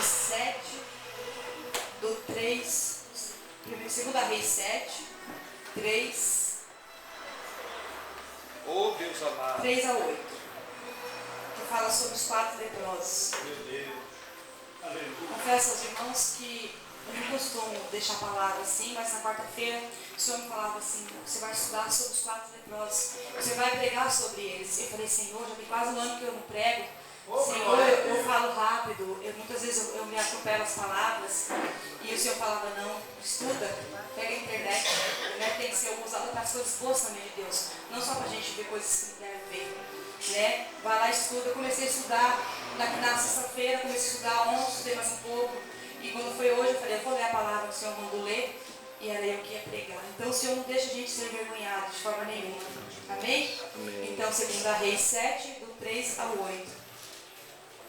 Reis 7, do 3, 2 Reis 7, 3, oh, Deus amado. 3 a 8, que fala sobre os 4 leprosos. Meu Deus. Aleluia. Confesso aos irmãos que eu não costumo deixar a palavra assim, mas na quarta-feira o Senhor me falava assim: você vai estudar sobre os 4 leprosos, você vai pregar sobre eles. Eu falei: Senhor, já tem quase um ano que eu não prego. Senhor, eu falo rápido, muitas vezes eu me atropelo as palavras. E o Senhor falava: não, estuda, pega a internet. A internet tem que ser usada para as coisas boas também de Deus, não só para a gente ver coisas que não deve ver, né? Vai lá e estuda. Eu comecei a estudar na sexta-feira, comecei a estudar ontem, estudei mais um pouco. E quando foi hoje, eu falei: eu vou ler a palavra que o Senhor mandou ler, e era eu que ia pregar. Então o Senhor não deixa a gente ser envergonhado de forma nenhuma. Amém? Amém. Então, 2 Reis 7, do 3 ao 8.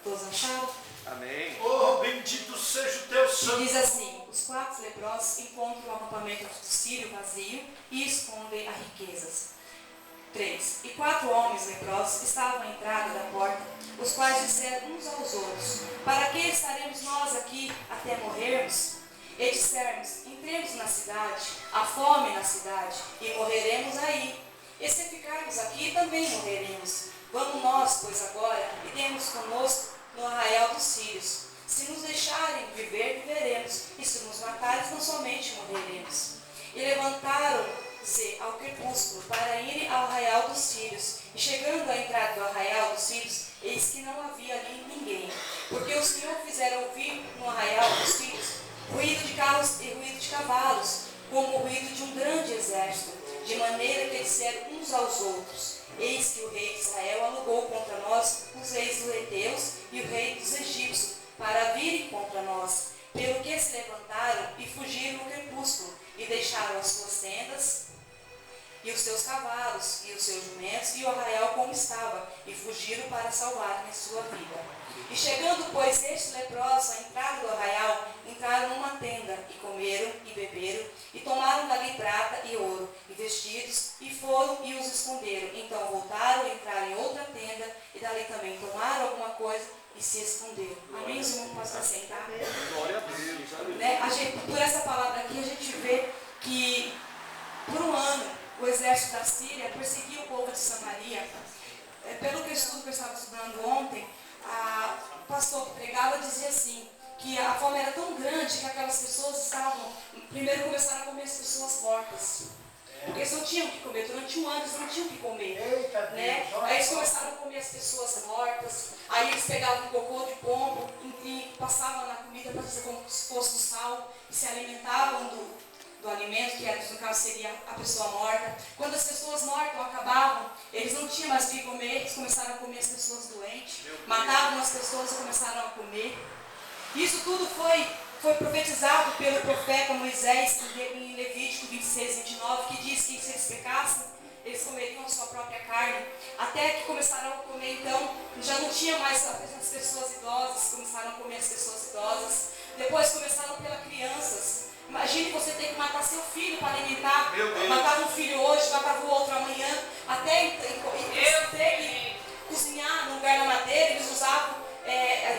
Todos acharam? Amém. Oh, bendito seja o teu santo. E diz assim: os 4 leprosos encontram o acampamento do sírio vazio e escondem as riquezas. 3. E 4 homens leprosos estavam à entrada da porta, os quais disseram uns aos outros: para que estaremos nós aqui até morrermos? E dissermos: entremos na cidade, há fome na cidade, e morreremos aí. E se ficarmos aqui, também morreremos. Vamos nós, pois, agora, e demos conosco no arraial dos sírios. Se nos deixarem viver, viveremos, e se nos matarem, não somente morreremos. E levantaram-se ao crepúsculo para irem ao arraial dos sírios. E chegando à entrada do arraial dos sírios, eis que não havia ali ninguém, porque o Senhor fizera ouvir no arraial dos sírios ruído de carros e ruído de cavalos, como o ruído de um grande exército, de maneira que disseram uns aos outros: eis que o rei de Israel alugou contra nós os reis dos heteus e o rei dos egípcios, para virem contra nós. Pelo que se levantaram e fugiram no crepúsculo, e deixaram as suas tendas, e os seus cavalos, e os seus jumentos, e o arraial como estava, e fugiram para salvarem a sua vida. E chegando, pois, estes leprosos à entrada do arraial, entraram numa tenda, e comeram, e beberam, e tomaram dali prata e ouro, e vestidos, e foram e os esconderam. Então voltaram, entraram em outra tenda, e dali também tomaram alguma coisa, e se esconderam. Amém? Os irmãos podem se sentar? Glória a Deus. Né? Por essa palavra aqui, a gente vê que, por um ano, o exército da Síria perseguia o povo de Samaria. Pelo que eu estava estudando ontem, o pastor que pregava dizia assim, que a fome era tão grande que aquelas pessoas primeiro começaram a comer as pessoas mortas. Porque eles não tinham o que comer, durante um ano eles não tinham o que comer. Né? Aí eles começaram a comer as pessoas mortas, aí eles pegavam um cocô de pombo e passavam na comida para fazer como se fosse o sal, e se alimentavam do alimento, que no caso seria a pessoa morta. Quando as pessoas mortas acabavam, eles não tinham mais o que comer, eles começaram a comer as pessoas doentes, matavam as pessoas e começaram a comer. Isso tudo foi profetizado pelo profeta Moisés em Levítico 26, 29, que diz que se eles pecassem, eles comeriam a sua própria carne. Até que começaram a comer, então, já não tinha mais as pessoas idosas, começaram a comer as pessoas idosas. Depois começaram pelas crianças. Imagine você ter que matar seu filho para alimentar. Matava um filho hoje, matava o outro amanhã. Até ter que cozinhar no lugar da madeira, eles usavam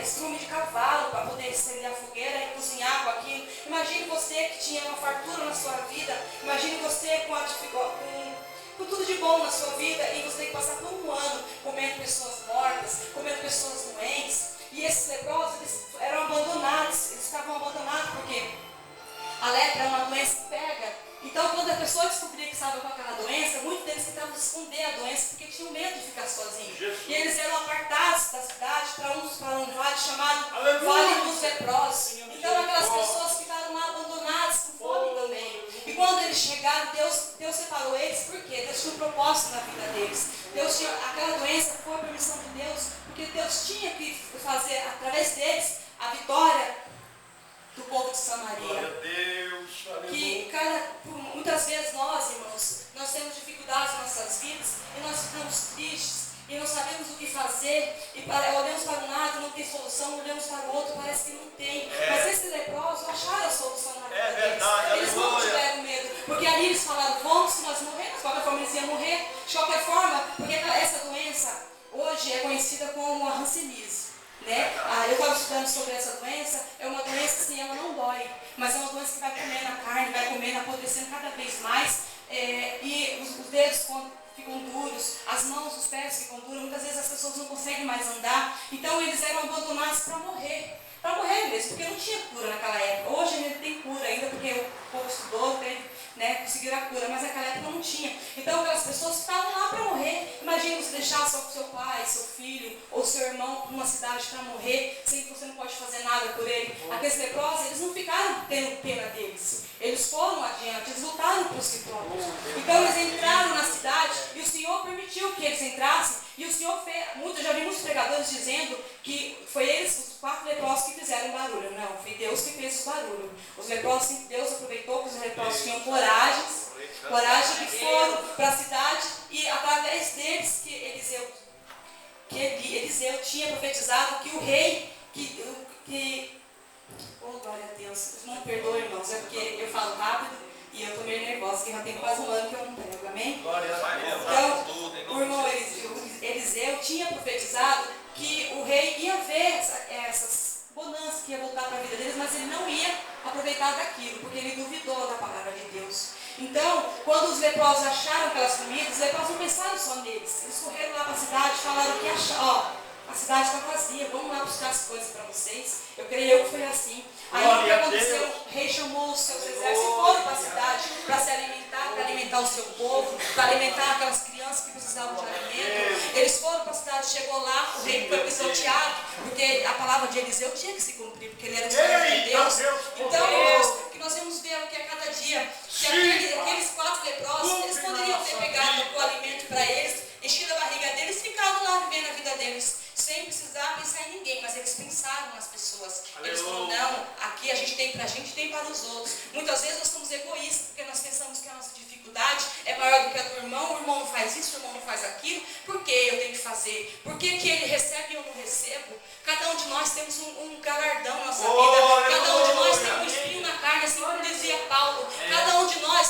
estrume de cavalo para poder acender a fogueira e cozinhar com aquilo. Imagine você que tinha uma fartura na sua vida. Imagine você com tudo de bom na sua vida, e você tem que passar por um ano comendo pessoas mortas, comendo pessoas doentes. E esses leprosos, eles eram abandonados, eles ficavam abandonados porque a lepra é uma doença que pega. Então, quando a pessoa descobria que estava com aquela doença, muitos deles tentavam esconder a doença porque tinham medo de ficar sozinhos. E eles eram apartados da cidade para um vale chamado Vale dos Leprosos. Então, aquelas pessoas ficaram lá abandonadas, com fome também. E quando eles chegaram, Deus separou eles, por quê? Deus tinha um propósito na vida deles. Aquela doença foi a permissão de Deus, porque Deus tinha que fazer, através deles, a vitória do povo de Samaria. Glória a Deus, que muitas vezes nós, irmãos, nós temos dificuldades em nossas vidas, e nós ficamos tristes, e não sabemos o que fazer, e olhamos para um lado, não tem solução, olhamos para o outro, parece que não tem. Mas esses leprosos acharam a solução na vida deles. Verdade, eles não tiveram medo, porque ali eles falaram: vamos, se nós morrermos, de qualquer forma eles iam morrer, de qualquer forma, porque essa doença hoje é conhecida como a hanseníase. Né? Eu estava estudando sobre essa doença, é uma doença assim, ela não dói, mas é uma doença que vai comendo a carne, vai comendo, apodrecendo cada vez mais, e os dedos ficam duros, as mãos, os pés ficam duros, muitas vezes as pessoas não conseguem mais andar, então eles eram abandonados para morrer mesmo, porque não tinha cura naquela época. Hoje a gente tem cura ainda, porque o povo estudou, conseguiram a cura, mas naquela época não tinha. Então aquelas pessoas ficavam lá para morrer. Imagina você deixar seu pai, seu filho ou seu irmão numa cidade para morrer, sem que você não pode fazer nada por ele. Aqueles leprosos, eles não ficaram tendo pena deles. Eles foram adiante, eles lutaram por si próprios. Então eles entraram na cidade e o Senhor permitiu que eles entrassem. E o Senhor fez, eu já vi muitos pregadores dizendo que foi eles, os 4 leprosos, que fizeram barulho. Não, foi Deus que fez o barulho. Os leprosos, Deus aproveitou que os leprosos tinham coragem que foram para a cidade e através deles que Eliseu tinha profetizado que o rei, oh glória a Deus, não perdoe irmãos, é porque eu falo rápido e eu estou meio nervosa, que já tem quase um ano que eu não prego, amém? Então, o irmão Eliseu tinha profetizado que o rei ia ver essas bonanças que ia voltar para a vida deles, mas ele não ia aproveitar daquilo, porque ele duvidou da palavra de Deus. Então, quando os leprosos acharam aquelas comidas, os leprosos não pensaram só neles. Eles correram lá para a cidade e falaram que acharam, a cidade está vazia, vamos lá buscar as coisas para vocês. Eu creio que foi assim. Aí o que aconteceu? O rei chamou os seus exércitos e foram para a cidade para se alimentar, para alimentar o seu povo, para alimentar aquelas crianças que precisavam de alimento. Eles foram para a cidade, chegou lá, o rei foi pisoteado, porque a palavra de Eliseu tinha que se cumprir, porque ele era o Senhor de Deus. Então, irmãos, que nós vamos ver o que a cada dia, que aqueles 4 leprosos, eles poderiam ter pegado o alimento para eles, enchido a barriga deles, ficavam lá vivendo a vida deles, sem precisar pensar em ninguém, mas eles pensaram nas pessoas. Eles falaram, não, aqui a gente tem para a gente, tem para os outros. Muitas vezes nós somos egoístas, porque nós pensamos que a nossa dificuldade é maior do que a do irmão, o irmão não faz isso, o irmão não faz aquilo, por que eu tenho que fazer? Por que ele recebe e eu não recebo? Cada um de nós temos um galardão na nossa vida, cada um de nós tem um espinho na carne, assim como dizia Paulo. Cada um de nós,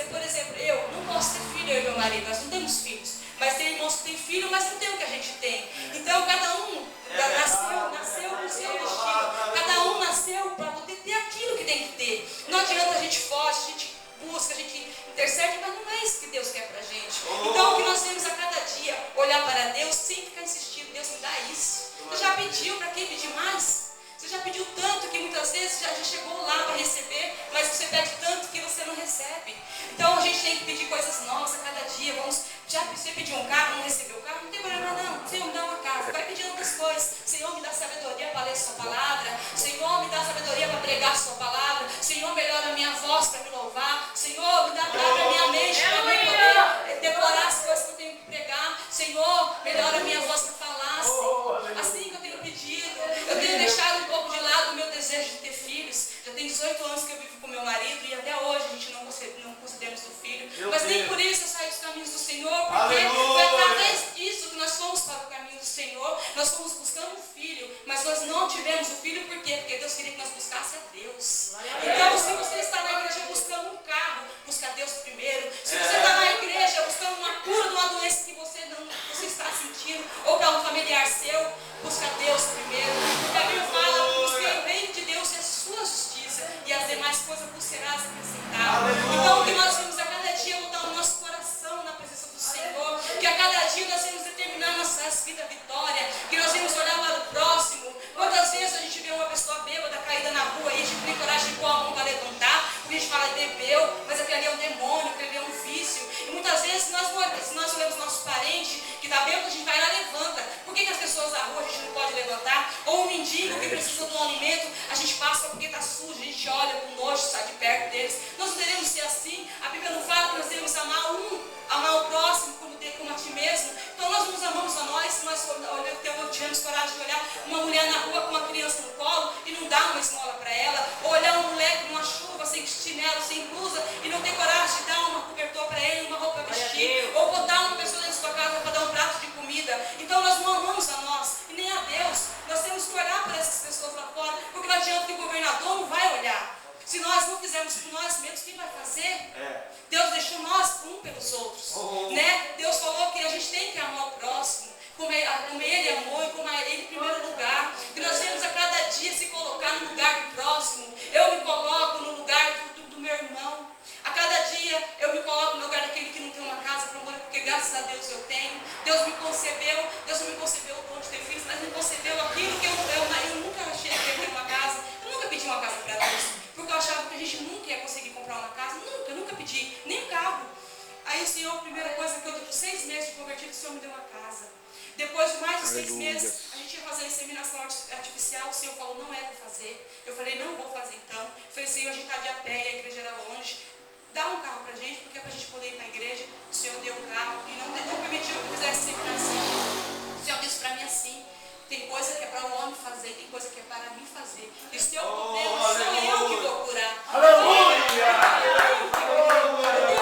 por exemplo, eu não posso ter filho, eu e meu marido, nós não temos filhos. Mas tem irmãos que têm filho, mas não tem o que a gente tem. Então, cada um nasceu com o seu destino. Cada um nasceu para poder ter aquilo que tem que ter. Não adianta a gente foge, a gente busca, a gente intercede, mas não é isso que Deus quer para a gente. Então, o que nós temos a cada dia, olhar para Deus sem ficar insistindo, Deus me dá isso. Você já pediu, para quem pedir mais? Você já pediu tanto que muitas vezes já chegou lá para receber, mas você pede tanto que você não recebe. Então a gente tem que pedir coisas novas a cada dia. Você pediu um carro, não recebeu o carro, não tem problema não. Senhor, me dá uma casa. Vai pedindo outras coisas. Senhor, me dá sabedoria para ler a sua palavra. Senhor, me dá sabedoria para pregar a sua palavra. Senhor, melhora a minha voz para me louvar. Senhor, me dá a minha mente para me poder decorar as coisas que eu tenho que pregar. Senhor, melhora a minha voz para falar. Assim que eu tenho pedido. Eu tenho deixado um pouco de lado o meu desejo de ter filhos. Já tem 18 anos que eu vivo com meu marido e até hoje a gente não concedemos o filho. Mas nem por isso eu saí dos caminhos do Senhor, porque foi através disso que nós fomos para o caminho do Senhor. Nós fomos buscando um filho, mas nós não tivemos o filho, por quê? Porque Deus queria que nós buscássemos a Deus. Então, se você está na igreja buscando um carro, busca Deus primeiro. Se você está na igreja buscando uma cura de uma doença que você está sentindo, ou para um familiar seu, busca Deus primeiro. Porque a Bíblia fala, busque o reino de Deus e a sua justiça, e as demais coisas vos serão acrescentadas. Então, o que nós vimos a cada dia é mudar o nosso coração na presença do Senhor, que a cada dia nós vamos determinar nossas vidas vitória, que nós vamos olhar para o próximo. Quantas vezes a gente vê uma pessoa bêbada caída na rua e a gente tem coragem de pôr a mão para levantar, porque a gente fala bebeu, mas aquele ali é um demônio, aquele ali é um vício. E muitas vezes, se nós olhamos nosso parente que está bêbado, a gente vai lá e levanta. Por que as pessoas da rua a gente não pode levantar? Ou um mendigo que precisa de um alimento, a gente passa porque está sujo, a gente olha com nojo, sai de perto deles. Nós não devemos ser assim. A Bíblia não fala que nós devemos amar o próximo como a ti mesmo. Então nós nos amamos a nós, nós tivemos coragem de olhar uma mulher na rua com uma criança no colo e não dar uma esmola para ela, ou olhar um moleque numa chuva, sem chinelo, sem blusa, e não ter coragem de dar uma cobertor para ele, uma roupa para vestir, ou botar uma pessoa dentro da sua casa para dar um prato de comida. Então nós não amamos a nós e nem a Deus. Nós temos que olhar para essas pessoas lá fora, porque não adianta que o governador não vai olhar. Se nós não fizermos por nós mesmos, quem vai fazer? Deus deixou nós um pelos outros. Né? Deus falou que a gente tem que amar o próximo, como ele amou e como ele em primeiro lugar. Que nós temos a cada dia inicial, o Senhor falou, não é para fazer. Eu falei, não vou fazer então. Eu falei, Senhor, a gente está de a pé e a igreja era longe. Dá um carro para a gente, porque é para a gente poder ir para a igreja. O Senhor deu um carro e não permitiu que eu fizesse sempre assim. O Senhor disse para mim assim, tem coisa que é para o homem fazer, tem coisa que é para mim fazer. E se eu puder, sou eu que vou curar. Aleluia! Eu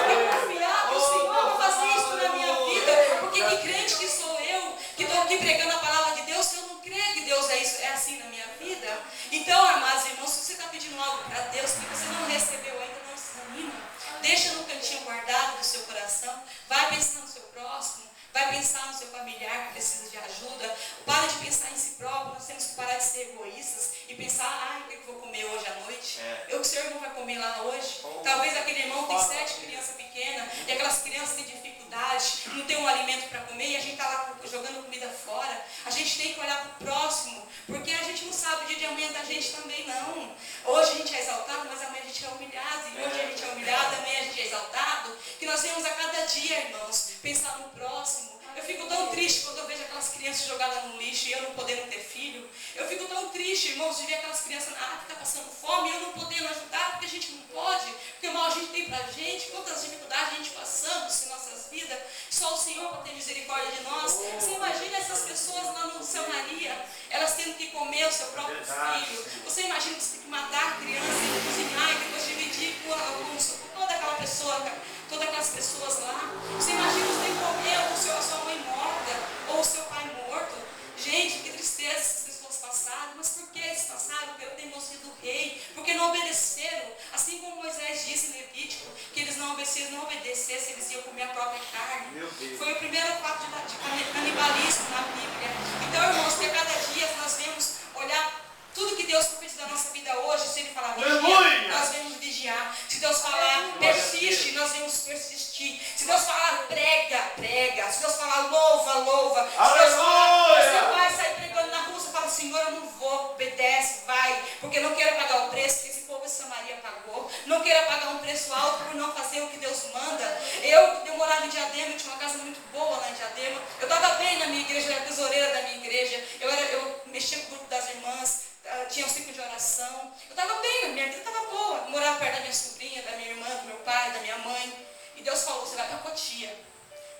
tenho que confiar que o Senhor vai fazer isso na minha vida. Porque que crente que sou eu, que estou aqui pregando a palavra de Deus, se eu não creio que Deus é assim na minha vida? Então, amados irmãos, se você está pedindo algo para Deus que você não recebeu ainda, não se desanima. Deixa no cantinho guardado do seu coração. Vai pensar no seu próximo. Vai pensar no seu familiar que precisa de ajuda. Para de pensar em si próprio. Nós temos que parar de ser egoístas e pensar, o que eu vou comer hoje à noite? O senhor não vai comer lá hoje? Talvez aquele irmão tem 7 crianças pequenas e aquelas crianças têm dificuldade, não tem um alimento para comer e a gente está lá jogando comida fora. A gente tem que olhar para o próximo, porque a gente não sabe o dia de amanhã da gente também não. Hoje a gente é exaltado, mas amanhã a gente é humilhado. E hoje a gente é humilhado, amanhã a gente é exaltado. Que nós temos a cada dia, irmãos, pensar no próximo. Eu fico tão triste quando eu vejo aquelas crianças jogadas no lixo e eu não podendo ter filho. Eu fico tão triste, irmãos, de ver aquelas crianças na África passando fome e eu não podendo ajudar, porque a gente não pode, porque o mal a gente tem pra gente, quantas dificuldades a gente passamos em nossas vidas, só o Senhor para ter misericórdia de nós. Você imagina essas pessoas lá no São Maria, elas tendo que comer o seu próprio filho. Você imagina que você tem que matar a criança e cozinhar e depois dividir com toda aquela pessoa, todas aquelas pessoas lá. Você imagina você tem que comer a sua mãe morta ou o seu pai morto. Gente, que tristeza essas pessoas passaram. Mas por que eles passaram? Pelo teimosia do rei. Porque não obedeceram. Assim como Moisés disse em Levítico, que eles não obedecessem, eles iam comer a própria carne. Foi o primeiro fato de canibalismo na Bíblia. Então, irmãos, que a cada dia nós vemos olhar tudo que Deus fez da nossa vida hoje. Se Ele falar vigiar, nós vamos vigiar. Se Deus falar persiste, nós vamos persistir. Se Deus falar prega, prega. Se Deus falar louva, louva. Se Deus falar, você vai sair pregando na rua, você fala, Senhor, eu não vou, obedece, vai. Porque não quero pagar o preço que esse povo de Samaria pagou. Não quero pagar um preço alto por não fazer o que Deus manda. Eu morava em Diadema, eu tinha uma casa muito boa lá em Diadema. Eu estava bem na minha igreja, eu era tesoureira da minha igreja. Eu mexia com o grupo das irmãs. Tinha um ciclo de oração. Eu estava bem, minha vida estava boa. Eu morava perto da minha sobrinha, da minha irmã, do meu pai, da minha mãe. E Deus falou, você vai para Cotia.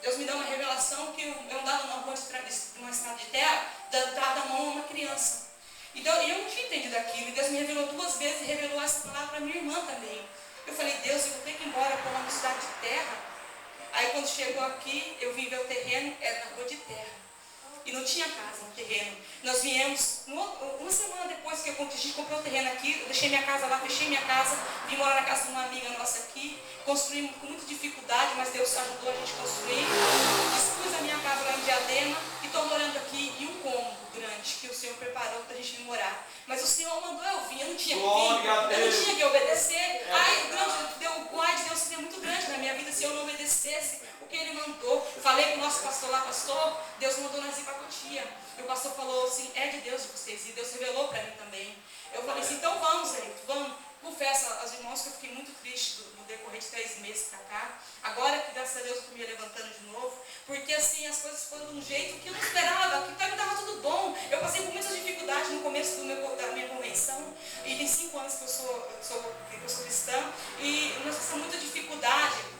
Deus me deu uma revelação que eu andava numa rua numa estrada de terra, dava a mão a uma criança. E eu não tinha entendido aquilo. E Deus me revelou 2 vezes e revelou essa palavra para minha irmã também. Eu falei, Deus, eu vou ter que ir embora para uma cidade de terra. Aí quando chegou aqui, eu vim ver o terreno, era na rua de terra. E não tinha casa no terreno. Nós viemos, uma semana depois que a gente comprou o terreno aqui, eu deixei minha casa lá, fechei minha casa, vim morar na casa de uma amiga nossa aqui, construímos com muita dificuldade, mas Deus ajudou a gente a construir. Dispus a minha casa lá em Diadema e estou morando aqui em um cômodo grande que o Senhor preparou para a gente vir morar. Mas o Senhor mandou eu vir, eu não tinha que vir, eu não tinha que obedecer. O ai de Deus seria muito grande na minha vida se eu não obedecesse o que Ele mandou. Falei para o nosso pastor lá, pastor, Deus mandou nós ir para Cotia. E o pastor falou assim, é de Deus de vocês. E Deus revelou para mim também. Eu falei assim, então vamos, Zé, vamos. Confesso aos irmãos que eu fiquei muito triste no decorrer de 3 meses para cá. Agora que, graças a Deus, eu estou me levantando de novo. Porque assim, as coisas foram de um jeito que eu não esperava, que para mim estava tudo bom. Eu passei por muitas dificuldades no começo da minha convenção. E tem 5 anos que eu sou cristã. E nós passamos muita dificuldade.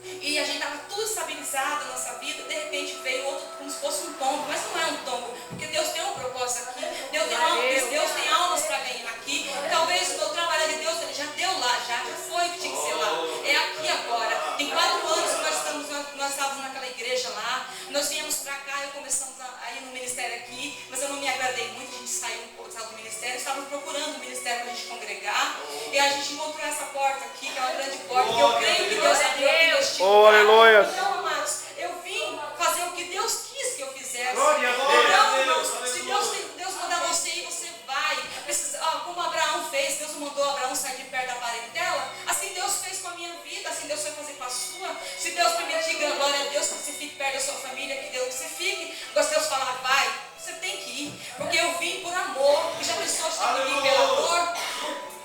E a gente estava tudo estabilizado na nossa vida, de repente veio outro como se fosse um tombo, mas não é um tombo, porque Deus tem um propósito aqui, Deus tem almas para ganhar aqui. Talvez o trabalho de Deus ele já deu lá, já foi o que tinha que ser lá, é aqui agora. Tem 4 anos que nós estávamos naquela igreja lá, nós viemos para cá e começamos a ir no ministério aqui, mas eu não me agradei muito, a gente saiu um pouco do ministério, estávamos procurando um ministério para a gente congregar, e a gente encontrou essa porta aqui, que é uma grande porta, que eu creio que Deus abriu aqui neste lugar. Aleluia. Então, amados, eu vim fazer o que Deus quis que eu fizesse. Glória a Deus. Então, se Deus mandar você ir, você vai. Como Abraão fez, Deus mandou Abraão sair de perto da parentela, assim Deus fez com a minha vida, assim Deus vai fazer com a sua. Se Deus permitir, glória a Deus, que você fique perto da sua família, que Deus que você fique. Mas Deus falar, vai, você tem que ir, porque eu vim por amor, e já pensou de vir pela dor?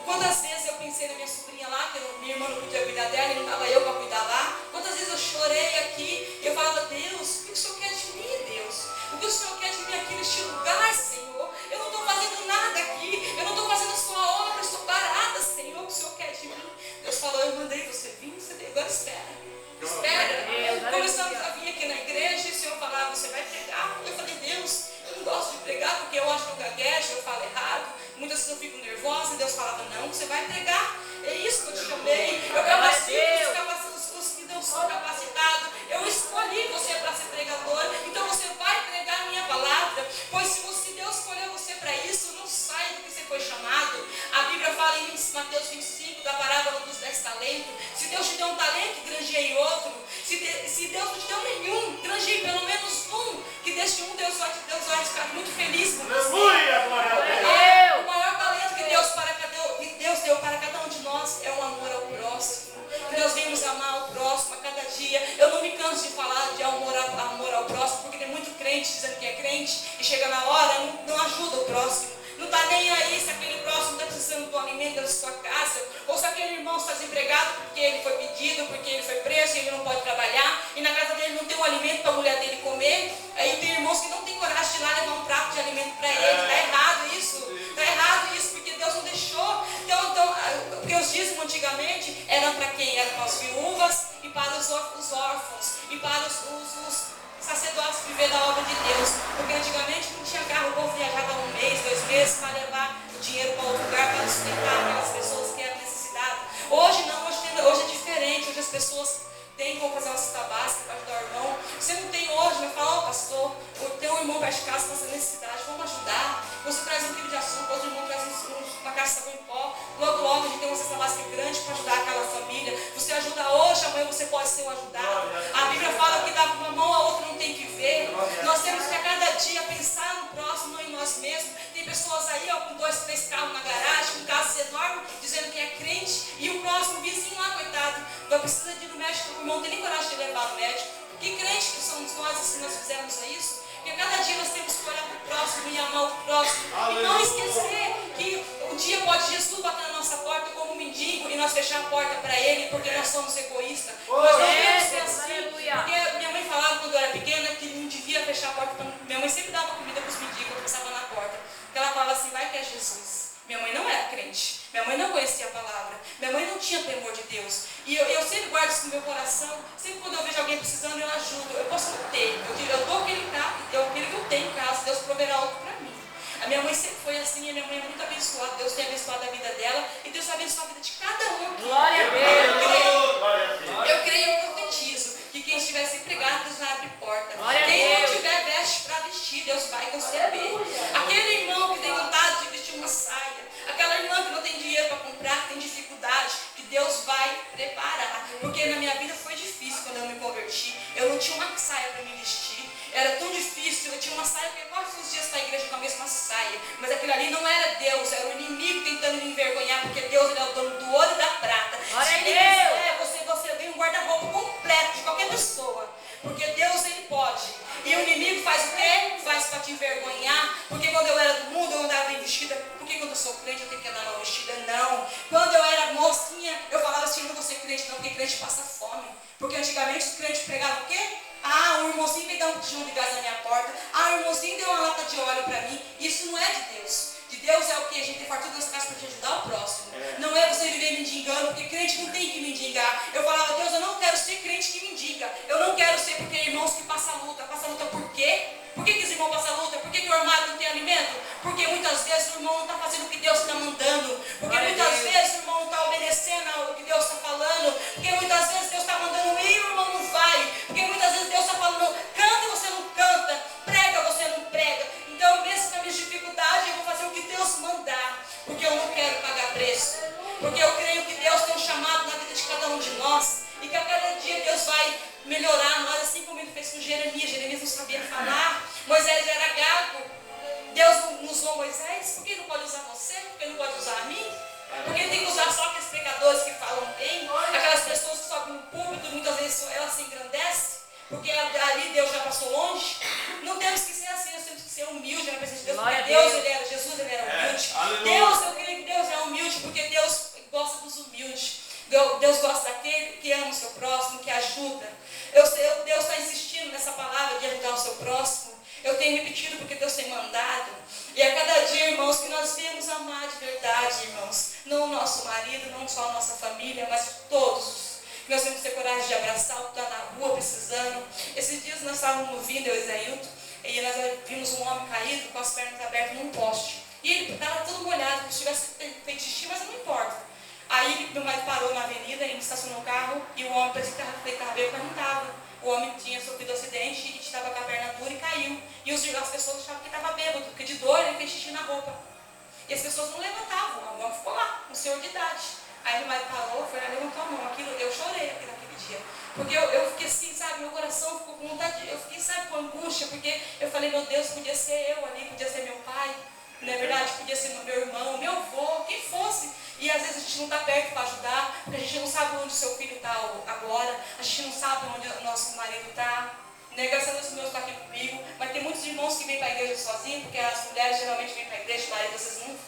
Quantas vezes eu pensei na minha sobrinha lá, que minha irmã não podia cuidar dela, e não estava eu para cuidar lá. Quantas vezes eu chorei aqui, e eu falava, Deus, o que o Senhor quer de mim, Deus? O que o Senhor quer de mim aqui neste lugar, Senhor? Eu não estou fazendo nada vezes eu fico nervosa e Deus falava, não, você vai pregar, é isso que eu te chamei, eu capacito os que não são capacitados, eu escolhi você para ser pregador, então você vai pregar a minha palavra, pois se Deus escolheu você para isso, não sai do que você foi chamado. A Bíblia fala em Mateus 25, da parábola dos 10 talentos, se Deus te deu um talento, granjeie outro, se Deus não te deu nenhum, granjeie pelo menos um, que deste um Deus vai ficar muito feliz com você. O maior talento que Deus deu para cada um de nós é o amor ao próximo. Que nós venhamos amar ao próximo a cada dia. Eu não me canso de falar de amor ao próximo, porque tem muito crente dizendo que é crente e chega na hora não ajuda o próximo. Não está nem aí se aquele próximo está precisando do alimento da sua casa, ou se aquele irmão está desempregado porque ele foi pedido, porque ele foi preso e ele não pode trabalhar, e na casa dele não tem um alimento para a mulher dele comer. Aí tem irmãos que não tem coragem de ir lá levar um prato de alimento para ele. Está errado isso. Está errado isso, porque Deus não deixou. Então, porque os dízimos antigamente eram para quem? Eram para as viúvas e para os órfãos e para os sacerdotes viver da obra de Deus, porque antigamente não tinha carro, o povo viajava 1 mês, 2 meses para levar o dinheiro para outro lugar, para sustentar aquelas pessoas que eram necessitadas. Hoje não, hoje é diferente, hoje as pessoas têm como fazer uma cesta básica para ajudar o irmão. Você não tem hoje, vai falar, pastor, tem um irmão perto de casa passando necessidade, vamos ajudar. Você traz 1 quilo de açúcar, outro irmão traz uma caixa de sabão em pó, logo a gente tem uma cesta básica grande para ajudar aquela família. Você ajuda hoje, amanhã você pode ser um ajudado. A Bíblia fala que dá uma mão, a outra não tem que ver. Nós temos que a cada dia pensar no próximo, não em nós mesmos. Tem pessoas aí com 2, 3 carros na garagem, com casas enormes, dizendo que é crente, e o próximo vizinho lá, coitado, vai precisar de ir no médico, o irmão não tem nem coragem de levar no médico. Que crente que somos nós, se nós fizermos isso? Porque cada dia nós temos que olhar para o próximo e amar o próximo. E não esquecer que um dia pode Jesus bater na nossa porta como um mendigo e nós fechar a porta para ele, porque nós somos egoístas. Nós não devemos ser assim. Porque minha mãe falava quando eu era pequena que não devia fechar a porta para... Minha mãe sempre dava comida para os mendigos quando passava na porta. Porque ela falava assim, vai que é Jesus. Minha mãe não era crente. Minha mãe não conhecia a palavra. Minha mãe não tinha temor de Deus. E eu sempre guardo isso no meu coração. Sempre quando eu vejo alguém precisando, eu ajudo. Eu posso não ter. Eu dou aquele que eu tenho em casa. Deus proverá outro para mim. A minha mãe sempre foi assim. E a minha mãe é muito abençoada. Deus tem abençoado a vida dela. E Deus vai abençoar a vida de cada um aqui. Glória a Deus. Eu creio e profetizo que quem estiver desempregado, Deus vai abrir porta. Glória a Quem não Deus. tiver veste para vestir, Deus vai conceber. Aquele irmão que tem vontade de vestir uma saia, aquela irmã que não tem dinheiro para comprar, que tem dificuldade, que Deus vai preparar. Porque na minha vida foi difícil quando eu me converti. Eu não tinha uma saia para me vestir. Era tão difícil. Eu tinha uma saia que quase todos os dias para a igreja com a mesma saia. Mas aquilo ali não era Deus, era o inimigo tentando me envergonhar, porque Deus ele é o dono do ouro e da prata. Glória Se a ele Deus. quiser, você vem um guarda-roupa completo de qualquer pessoa. Porque Deus ele pode. E o inimigo faz o quê? Faz para te envergonhar. Porque quando eu era do mundo, eu andava bem vestida. Por que quando eu sou crente eu tenho que andar mal vestida? Não. Quando eu era mocinha, eu falava assim, eu não vou ser crente não, porque crente passa fome. Porque antigamente os crentes pregavam o quê? Ah, o irmãozinho veio dar um tijolo de gás na minha porta. Ah, o irmãozinho deu uma lata de óleo para mim. Isso não é de Deus. De Deus é o que? A gente tem fartura nas casas para te ajudar o próximo. Não é você viver mendigando, porque crente não tem que mendigar. Eu falava, Deus, eu não quero ser crente que mendiga. Eu não quero ser porque irmãos que passam luta. Passa luta por quê? Por que os irmãos passam luta? Por que o armário não tem alimento? Porque muitas vezes o irmão não está fazendo o que Deus está mandando. Porque muitas vezes o irmão não está obedecendo ao que Deus está falando. Porque muitas vezes Deus está mandando ir e o irmão não vai. Porque muitas vezes Deus está falando, canta e você não canta. Prega, você não prega. Então, mesmo com as minhas dificuldades, eu vou fazer o que Deus mandar. Porque eu não quero pagar preço. Porque eu creio que Deus tem um chamado na vida de cada um de nós. E que a cada dia Deus vai melhorar nós, assim como ele fez com Jeremias. Jeremias não sabia falar. Moisés era gago. Deus não usou Moisés. Por que não pode usar você? Por que não pode usar a mim? Porque tem que usar só aqueles pregadores que falam bem. Aquelas pessoas que sobem no púlpito, muitas vezes elas se engrandecem. Porque ali Deus já passou longe. Não temos que ser assim, nós temos que ser humildes na presença de Deus. Porque Deus, ele era, Jesus, ele era humilde. Deus, eu creio que Deus é humilde, porque Deus gosta dos humildes. Deus gosta daquele que ama o seu próximo, que ajuda. Deus está insistindo nessa palavra de ajudar o seu próximo. Eu tenho repetido porque Deus tem mandado. E a cada dia, irmãos, que nós viemos amar de verdade, irmãos. Não o nosso marido, não só a nossa família, mas todos. Nós temos que ter coragem de abraçar o que está na rua precisando. Esses dias nós estávamos ouvindo, eu e Zé Hilton, e nós vimos um homem caído com as pernas abertas num poste. E ele estava todo molhado, se tivesse feito xixi, mas não importa. Aí meu marido parou na avenida, ele estacionou o carro e o homem parecia que estava bêbado, mas não estava. O homem tinha sofrido um acidente e estava com a perna dura e caiu. E as pessoas achavam que estava bêbado, porque de dor ele fez xixi na roupa. E as pessoas não levantavam, o homem ficou lá, um senhor de idade. Aí meu marido parou, foi lá, levantou a mão. Aquilo, eu chorei naquele dia. Porque eu fiquei assim, sabe, meu coração ficou com vontade, eu fiquei, sabe, com angústia, porque eu falei, meu Deus, podia ser eu ali, podia ser meu pai, não é verdade? Podia ser meu irmão, meu avô, quem fosse. E às vezes a gente não está perto para ajudar, porque a gente não sabe onde o seu filho está agora, a gente não sabe onde o nosso marido está. Né? Graças a Deus, meus estão aqui comigo, mas tem muitos irmãos que vêm para a igreja sozinhos, porque as mulheres geralmente vêm para a igreja, mas vocês não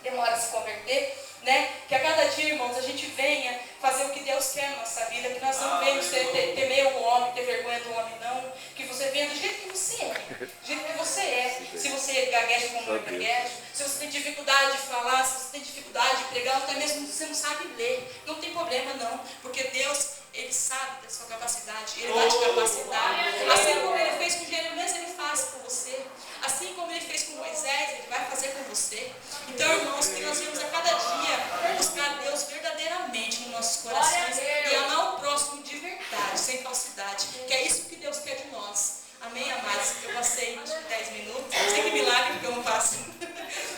demoram a se converter. Né? Que a cada dia, irmãos, a gente venha fazer o que Deus quer na nossa vida, que nós não venhamos temer o homem, ter vergonha do homem, não. Que você venha do jeito que você é, do jeito que você é. Se você gagueja como eu gaguejo, se você tem dificuldade de falar, se você tem dificuldade de pregar, até mesmo se você não sabe ler, não tem problema não, porque Deus, Ele sabe da sua capacidade, Ele vai te capacitar. Assim como Ele fez com Jeremias, Ele faz com você. Assim como Ele fez com Moisés, Ele vai fazer com você. Então, irmãos, que nós vamos a cada dia buscar Deus verdadeiramente nos nossos corações e amar o próximo de verdade, sem falsidade, que é isso que Deus quer de nós. Amém, amados? Eu passei acho que 10 minutos, não sei que milagre, porque eu não faço,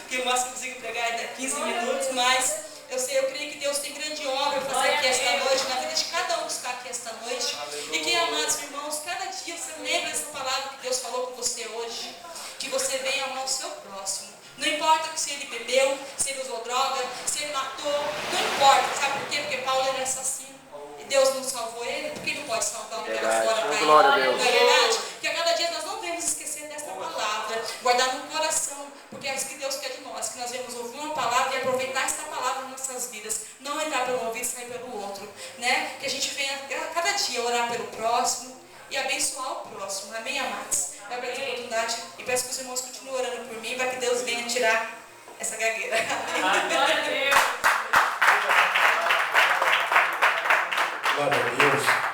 que o máximo que consigo pregar é 15 minutos, mas eu creio que Deus tem grande obra para fazer aqui esta noite, na vida de cada um que está aqui esta noite. E que, amados irmãos, cada dia você lembra dessa palavra que Deus falou com você hoje, que você venha amar o seu próximo. Não importa se ele bebeu, se ele usou droga, se ele matou, não importa. Sabe por quê? Porque Paulo era assassino. E Deus não salvou ele, porque ele não pode salvar o que era fora para ele. Glória a Deus. Não é verdade? Que a cada dia nós não devemos esquecer desta palavra, guardar no coração, porque é isso que Deus quer de nós, que nós devemos ouvir uma palavra e aproveitar esta palavra nas nossas vidas. Não entrar pelo ouvido e sair pelo outro. Né? Que a gente venha a cada dia orar pelo próximo e abençoar o próximo. Amém, amados? Eu agradeço a oportunidade e peço que os irmãos continuem orando por mim para que Deus venha tirar essa gagueira. Glória a Deus. Glória a Deus.